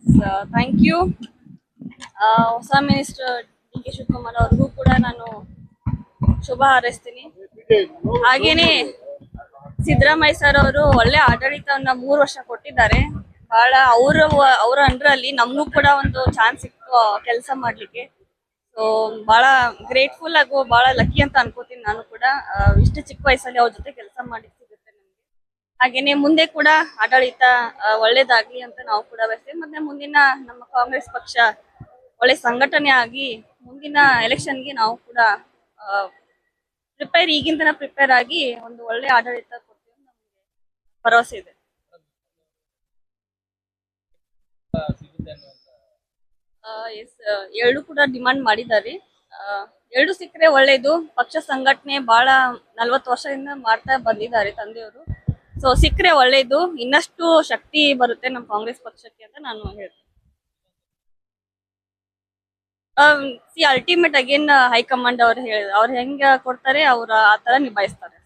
Thank you. ಹೊಸ minister D K Shivakumar ಅವ್ರಿಗೂ ಕೂಡ ನಾನು ಶುಭ ಹಾರೈಸ್ತೀನಿ. ಹಾಗೇನೆ ಸಿದ್ದರಾಮಯ್ಯ ಸರ್ ಅವರು ಒಳ್ಳೆ ಆಡಳಿತವನ್ನ 3 ವರ್ಷ ಕೊಟ್ಟಿದ್ದಾರೆ. ಬಹಳ ಅವ್ರ ಅಂಡರಲ್ಲಿ ನಮಗೂ ಕೂಡ ಒಂದು ಚಾನ್ಸ್ ಸಿಕ್ತು ಕೆಲಸ ಮಾಡ್ಲಿಕ್ಕೆ. ಸೊ ಬಹಳ ಗ್ರೇಟ್ಫುಲ್ ಆಗು ಬಹಳ ಲಕ್ಕಿ ಅಂತ ಅನ್ಕೋತೀನಿ ನಾನು ಕೂಡ. ಇಷ್ಟು ಚಿಕ್ಕ ವಯಸ್ಸಲ್ಲಿ ಅವ್ರ ಜೊತೆ ಕೆಲಸ ಮಾಡಿ ಸಿಗುತ್ತೆ ನಮ್ಗೆ. ಹಾಗೇನೆ ಮುಂದೆ ಕೂಡ ಆಡಳಿತ ಒಳ್ಳೇದಾಗ್ಲಿ ಅಂತ ನಾವು ಕೂಡ ಬಯಸ್ತೇವೆ. ಮತ್ತೆ ಮುಂದಿನ ನಮ್ಮ ಕಾಂಗ್ರೆಸ್ ಪಕ್ಷ ಒಳ್ಳೆ ಸಂಘಟನೆ ಆಗಿ ಮುಂದಿನ ಎಲೆಕ್ಷನ್ಗೆ ನಾವು ಕೂಡ ಈಗಿಂತನ ಪ್ರಿಪೇರ್ ಆಗಿ ಒಂದು ಒಳ್ಳೆ ಆಡಳಿತ ಕೊಡ್ತೀವಿ ನಮ್ಗೆ ಭರವಸೆ ಇದೆ. ಎಸ್, ಎರಡು ಕೂಡ ಡಿಮಾಂಡ್ ಮಾಡಿದ್ದಾರೆ. ಎರಡು ಸಿಕ್ಕರೆ ಒಳ್ಳೇದು. ಪಕ್ಷ ಸಂಘಟನೆ ಬಹಳ 40 ವರ್ಷದಿಂದ ಮಾಡ್ತಾ ಬಂದಿದ್ದಾರೆ ತಂದೆಯವರು. ಸೊ ಸಿಕ್ಕರೆ ಒಳ್ಳೇದು, ಇನ್ನಷ್ಟು ಶಕ್ತಿ ಬರುತ್ತೆ ನಮ್ಮ ಕಾಂಗ್ರೆಸ್ ಪಕ್ಷಕ್ಕೆ ಅಂತ ನಾನು ಹೇಳ್ತೀನಿ. ಅಲ್ಟಿಮೇಟ್ ಅಗೇನ್ ಹೈಕಮಾಂಡ್ ಅವ್ರು ಹೆಂಗ ಕೊಡ್ತಾರೆ ಅವ್ರ ಆ ತರ ನಿಭಾಯಿಸ್ತಾರೆ.